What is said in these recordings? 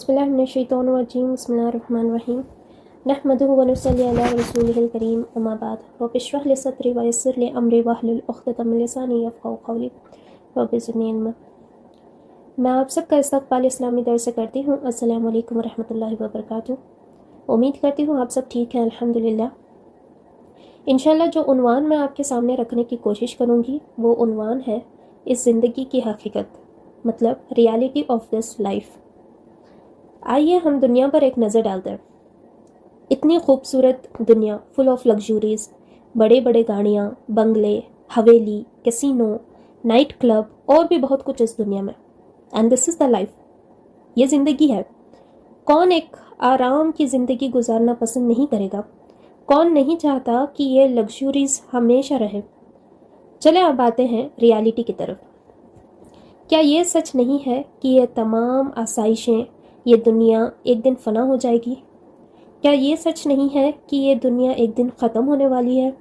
बिस्मिल्लाहिर्रहमानिर्रहीम बिस्मिल्लाहिर्रहमानिर्रहीम नहमदुहु व नुसल्ली अला रसूलिहिल करीम अम्मा बाद रब्बि इश्रह लिी सदरी व यस्सिर ली अमरी वहलुल उक़दतम मिन लिसानी यफ़क़हू क़ौली रब्बि ज़िदनी इल्मा। मैं आप सबका इस्तक़बाल इस्लामी दर से करती हूँ। अस्सलामु अलैकुम व रहमतुल्लाहि व बरकातुहू। उम्मीद करती हूँ आप सब ठीक हैं, अल्हम्दुलिल्लाह। इंशाल्लाह जो उन्वान मैं आपके सामने रखने की कोशिश करूँगी वो उन्वान है इस ज़िंदगी की हकीकत, मतलब रियलिटी ऑफ दिस लाइफ। आइए हम दुनिया पर एक नज़र डालते हैं। इतनी खूबसूरत दुनिया, फुल ऑफ लग्जरीज, बड़े बड़े गाड़ियाँ, बंगले, हवेली, कैसीनो, नाइट क्लब और भी बहुत कुछ इस दुनिया में। And this is the life, ये ज़िंदगी है। कौन एक आराम की ज़िंदगी गुजारना पसंद नहीं करेगा? कौन नहीं चाहता कि ये लग्जरीज हमेशा रहे? चले अब आते हैं रियलिटी की तरफ। क्या ये सच नहीं है कि ये तमाम आसाइशें, ये दुनिया एक दिन फना हो जाएगी? क्या ये सच नहीं है कि ये दुनिया एक दिन ख़त्म होने वाली है?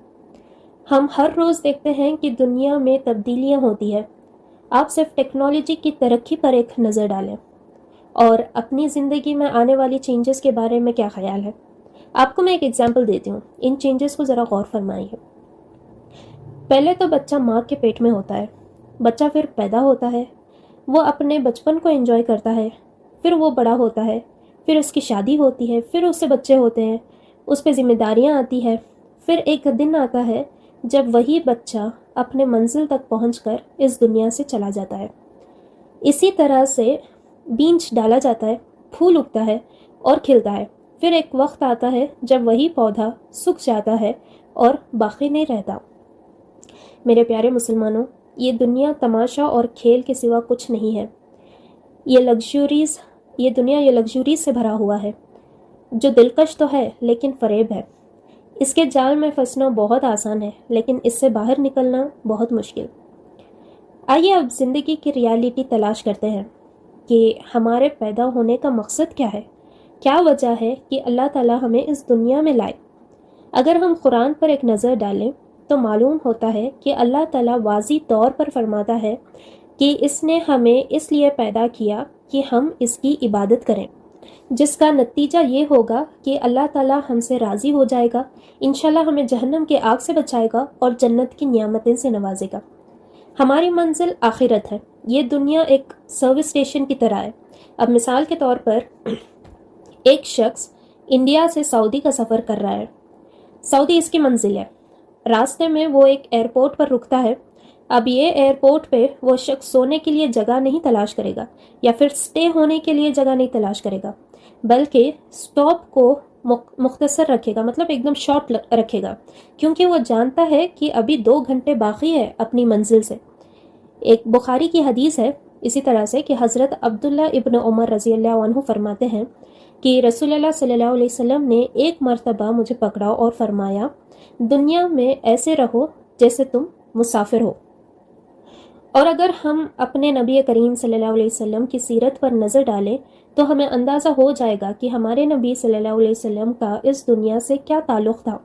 हम हर रोज़ देखते हैं कि दुनिया में तब्दीलियाँ होती है। आप सिर्फ टेक्नोलॉजी की तरक्की पर एक नज़र डालें और अपनी ज़िंदगी में आने वाली चेंजेस के बारे में क्या ख्याल है? आपको मैं एक एग्जांपल देती हूँ, इन चेंजेस को ज़रा गौर फरमाइए। पहले तो बच्चा माँ के पेट में होता है, बच्चा फिर पैदा होता है, वो अपने बचपन को एंजॉय करता है, फिर वो बड़ा होता है, फिर उसकी शादी होती है, फिर उससे बच्चे होते हैं, उस पर ज़िम्मेदारियाँ आती है। फिर एक दिन आता है जब वही बच्चा अपने मंजिल तक पहुंचकर इस दुनिया से चला जाता है। इसी तरह से बीज डाला जाता है, फूल उगता है और खिलता है। फिर एक वक्त आता है जब वही पौधा सूख जाता है और बाकी नहीं रहता। मेरे प्यारे मुसलमानों, ये दुनिया तमाशा और खेल के सिवा कुछ नहीं है। ये दुनिया लग्जरीज से भरा हुआ है, जो दिलकश तो है लेकिन फरेब है। इसके जाल में फंसना बहुत आसान है, लेकिन इससे बाहर निकलना बहुत मुश्किल। आइए अब ज़िंदगी की रियलिटी तलाश करते हैं कि हमारे पैदा होने का मकसद क्या है, क्या वजह है कि अल्लाह ताला हमें इस दुनिया में लाए। अगर हम कुरान पर एक नज़र डालें तो मालूम होता है कि अल्लाह ताला वाज़ी तौर पर फरमाता है कि इसने हमें इसलिए पैदा किया कि हम इसकी इबादत करें, जिसका नतीजा ये होगा कि अल्लाह ताला हमसे राज़ी हो जाएगा, इंशाल्लाह हमें जहन्नम के आग से बचाएगा और जन्नत की नियामतें से नवाजेगा। हमारी मंजिल आखिरत है। ये दुनिया एक सर्विस स्टेशन की तरह है। अब मिसाल के तौर पर एक शख्स इंडिया से सऊदी का सफ़र कर रहा है। सऊदी इसकी मंजिल है। रास्ते में वो एक एयरपोर्ट पर रुकता है। अब ये एयरपोर्ट पे वो शख्स सोने के लिए जगह नहीं तलाश करेगा या फिर स्टे होने के लिए जगह नहीं तलाश करेगा, बल्कि स्टॉप को मुख्तसर रखेगा, मतलब एकदम शॉर्ट रखेगा, क्योंकि वो जानता है कि अभी 2 घंटे बाकी है अपनी मंजिल से। एक बुखारी की हदीस है इसी तरह से कि हज़रत अब्दुल्ला इब्न उमर रज़ियल्लाहु अन्हु फरमाते हैं कि रसूलुल्लाह सल्लल्लाहु अलैहि वसल्लम ने एक मर्तबा मुझे पकड़ा और फरमाया, दुनिया में ऐसे रहो जैसे तुम मुसाफिर हो। और अगर हम अपने नबी करीम सल्लल्लाहु अलैहि वसल्लम की सीरत पर नज़र डालें तो हमें अंदाज़ा हो जाएगा कि हमारे नबी सल्लल्लाहु अलैहि वसल्लम का इस दुनिया से क्या ताल्लुक़ था।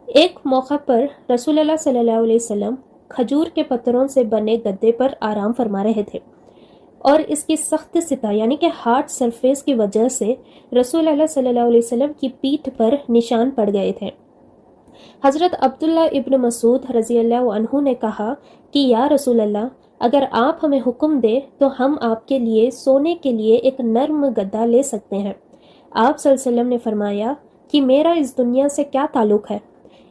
एक मौका पर रसूलुल्लाह सल्लल्लाहु अलैहि वसल्लम खजूर के पत्तरों से बने गद्दे पर आराम फरमा रहे थे और इसकी सख्त सिता यानी कि हार्ड सरफेस की वजह से रसूलुल्लाह सल्लल्लाहु अलैहि वसल्लम की पीठ पर निशान पड़ गए थे। हज़रत अब्दुल्ला इब्न मसूद रज़ियल्लाहु अन्हु ने कहा कि या रसूल अल्लाह, अगर आप हमें हुक्म दे तो हम आपके लिए सोने के लिए एक नर्म गद्दा ले सकते हैं। आप सल्लल्लाहु अलैहि वसल्लम ने फरमाया कि मेरा इस दुनिया से क्या ताल्लुक़ है?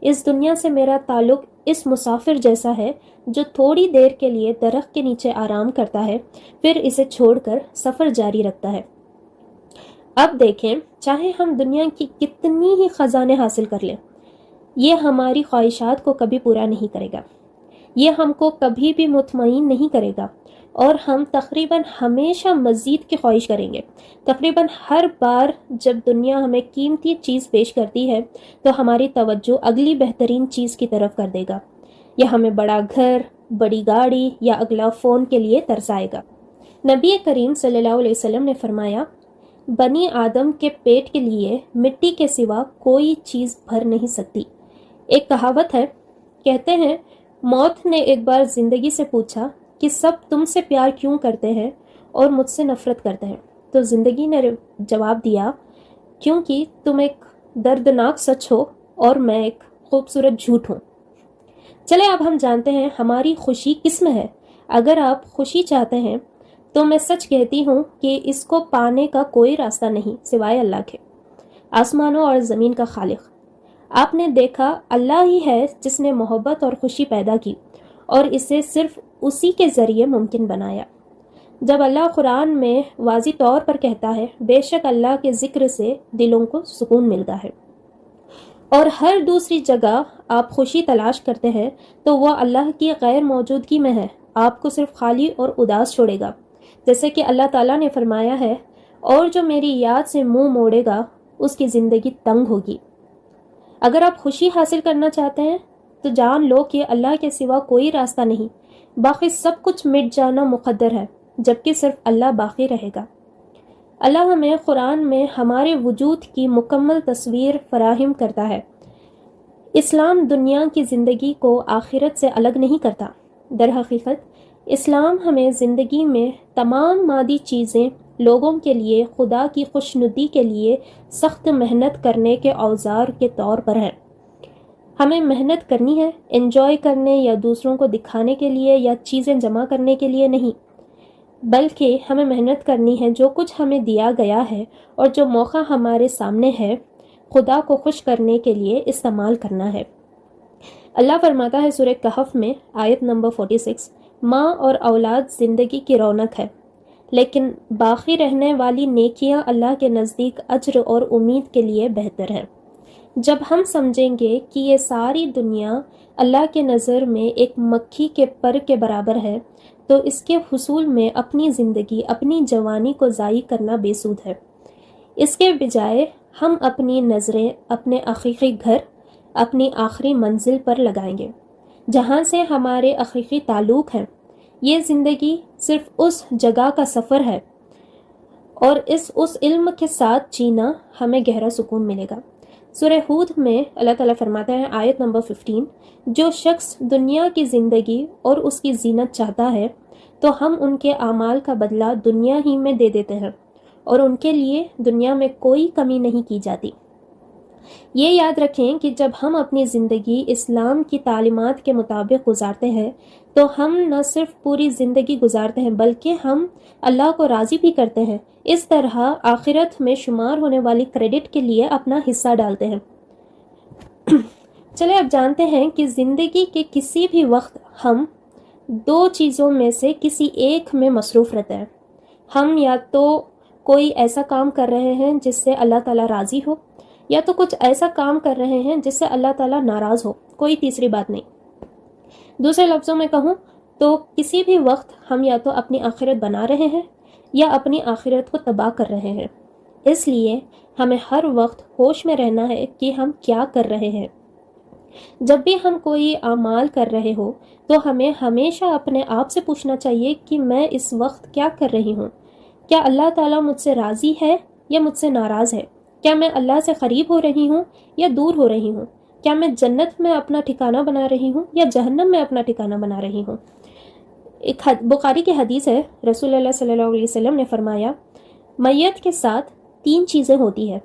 इस दुनिया से मेरा ताल्लुक़ इस मुसाफिर जैसा है जो थोड़ी देर के लिए दरख्त के नीचे आराम करता है, फिर इसे छोड़कर सफ़र जारी रखता है। अब देखें, चाहे हम दुनिया की कितनी ही ख़जाने हासिल कर लें, ये हमारी ख्वाहिशात को कभी पूरा नहीं करेगा, ये हमको कभी भी मुतमईन नहीं करेगा और हम तकरीबन हमेशा मज़ीद की ख्वाहिश करेंगे। तकरीबन हर बार जब दुनिया हमें कीमती चीज़ पेश करती है तो हमारी तवज्जो अगली बेहतरीन चीज़ की तरफ कर देगा, या हमें बड़ा घर, बड़ी गाड़ी या अगला फ़ोन के लिए तरसाएगा। नबी करीम सल्लल्लाहु अलैहि वसल्लम ने फरमाया, बनी आदम के पेट के लिए मिट्टी के सिवा कोई चीज़ भर नहीं सकती। एक कहावत है, कहते हैं मौत ने एक बार ज़िंदगी से पूछा कि सब तुमसे प्यार क्यों करते हैं और मुझसे नफ़रत करते हैं। تو زندگی نے جواب دیا کیونکہ تم ایک دردناک سچ ہو اور میں ایک خوبصورت جھوٹ ہوں۔ چلے اب ہم جانتے ہیں ہماری خوشی کس میں ہے۔ اگر آپ خوشی چاہتے ہیں تو میں سچ کہتی ہوں کہ اس کو پانے کا کوئی راستہ نہیں سوائے اللہ کے، آسمانوں اور زمین کا خالق۔ آپ نے دیکھا اللہ ہی ہے جس نے محبت اور خوشی پیدا کی اور اسے صرف اسی کے ذریعے ممکن بنایا۔ جب اللہ قرآن میں واضح طور پر کہتا ہے بے شک اللہ کے ذکر سے دلوں کو سکون ملتا ہے، اور ہر دوسری جگہ آپ خوشی تلاش کرتے ہیں تو وہ اللہ کی غیر موجودگی میں ہے، آپ کو صرف خالی اور اداس چھوڑے گا۔ جیسے کہ اللہ تعالیٰ نے فرمایا ہے اور جو میری یاد سے منہ موڑے گا اس کی زندگی تنگ ہوگی۔ اگر آپ خوشی حاصل کرنا چاہتے ہیں تو جان لو کہ اللہ کے سوا کوئی راستہ نہیں، باقی سب کچھ مٹ جانا مقدر ہے، جبکہ صرف اللہ باقی رہے گا۔ اللہ ہمیں قرآن میں ہمارے وجود کی مکمل تصویر فراہم کرتا ہے۔ اسلام دنیا کی زندگی کو آخرت سے الگ نہیں کرتا۔ در حقیقت اسلام ہمیں زندگی میں تمام مادی چیزیں لوگوں کے لیے خدا کی خوشنودی کے لیے سخت محنت کرنے کے اوزار کے طور پر ہے۔ ہمیں محنت کرنی ہے انجوائے کرنے یا دوسروں کو دکھانے کے لیے یا چیزیں جمع کرنے کے لیے نہیں، بلکہ ہمیں محنت کرنی ہے جو کچھ ہمیں دیا گیا ہے اور جو موقع ہمارے سامنے ہے خدا کو خوش کرنے کے لیے استعمال کرنا ہے۔ اللہ فرماتا ہے سورہ کہف میں آیت نمبر 46، ماں اور اولاد زندگی کی رونق ہے، لیکن باقی رہنے والی نیکیاں اللہ کے نزدیک اجر اور امید کے لیے بہتر ہیں۔ جب ہم سمجھیں گے کہ یہ ساری دنیا اللہ کے نظر میں ایک مکھی کے پر کے برابر ہے تو اس کے حصول میں اپنی زندگی اپنی جوانی کو ضائع کرنا بے سود ہے۔ اس کے بجائے ہم اپنی نظریں اپنے حقیقی گھر اپنی آخری منزل پر لگائیں گے جہاں سے ہمارے حقیقی تعلق ہیں۔ یہ زندگی صرف اس جگہ کا سفر ہے اور اس علم کے ساتھ جینا ہمیں گہرا سکون ملے گا۔ سورہ ہود میں اللہ تعالیٰ فرماتا ہے آیت نمبر 15، جو شخص دنیا کی زندگی اور اس کی زینت چاہتا ہے تو ہم ان کے اعمال کا بدلہ دنیا ہی میں دے دیتے ہیں اور ان کے لیے دنیا میں کوئی کمی نہیں کی جاتی۔ یہ یاد رکھیں کہ جب ہم اپنی زندگی اسلام کی تعلیمات کے مطابق گزارتے ہیں تو ہم نہ صرف پوری زندگی گزارتے ہیں بلکہ ہم اللہ کو راضی بھی کرتے ہیں۔ اس طرح آخرت میں شمار ہونے والی کریڈٹ کے لیے اپنا حصہ ڈالتے ہیں۔ چلے اب جانتے ہیں کہ زندگی کے کسی بھی وقت ہم دو چیزوں میں سے کسی ایک میں مصروف رہتے ہیں۔ ہم یا تو کوئی ایسا کام کر رہے ہیں جس سے اللہ تعالیٰ راضی ہو، یا تو کچھ ایسا کام کر رہے ہیں جس سے اللہ تعالیٰ ناراض ہو، کوئی تیسری بات نہیں۔ دوسرے لفظوں میں کہوں تو کسی بھی وقت ہم یا تو اپنی آخرت بنا رہے ہیں یا اپنی آخرت کو تباہ کر رہے ہیں۔ اس لیے ہمیں ہر وقت ہوش میں رہنا ہے کہ ہم کیا کر رہے ہیں۔ جب بھی ہم کوئی اعمال کر رہے ہو تو ہمیں ہمیشہ اپنے آپ سے پوچھنا چاہیے کہ میں اس وقت کیا کر رہی ہوں؟ کیا اللہ تعالیٰ مجھ سے راضی ہے یا مجھ سے ناراض ہے؟ کیا میں اللہ سے قریب ہو رہی ہوں یا دور ہو رہی ہوں؟ کیا میں جنت میں اپنا ٹھکانہ بنا رہی ہوں یا جہنم میں اپنا ٹھکانہ بنا رہی ہوں؟ ایک بخاری کی حدیث ہے، رسول اللہ صلی اللہ علیہ وسلم نے فرمایا میت کے ساتھ تین چیزیں ہوتی ہیں،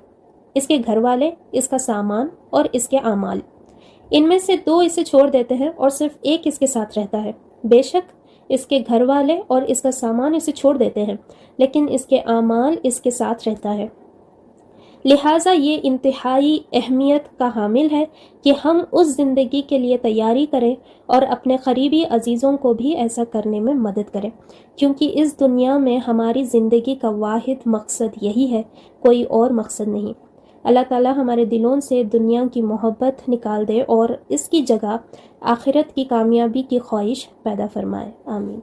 اس کے گھر والے، اس کا سامان اور اس کے اعمال۔ ان میں سے دو اسے چھوڑ دیتے ہیں اور صرف ایک اس کے ساتھ رہتا ہے۔ بے شک اس کے گھر والے اور اس کا سامان اسے چھوڑ دیتے ہیں لیکن اس کے اعمال اس کے ساتھ رہتا ہے۔ لہٰذا یہ انتہائی اہمیت کا حامل ہے کہ ہم اس زندگی کے لیے تیاری کریں اور اپنے قریبی عزیزوں کو بھی ایسا کرنے میں مدد کریں، کیونکہ اس دنیا میں ہماری زندگی کا واحد مقصد یہی ہے، کوئی اور مقصد نہیں۔ اللہ تعالیٰ ہمارے دلوں سے دنیا کی محبت نکال دے اور اس کی جگہ آخرت کی کامیابی کی خواہش پیدا فرمائے، آمین۔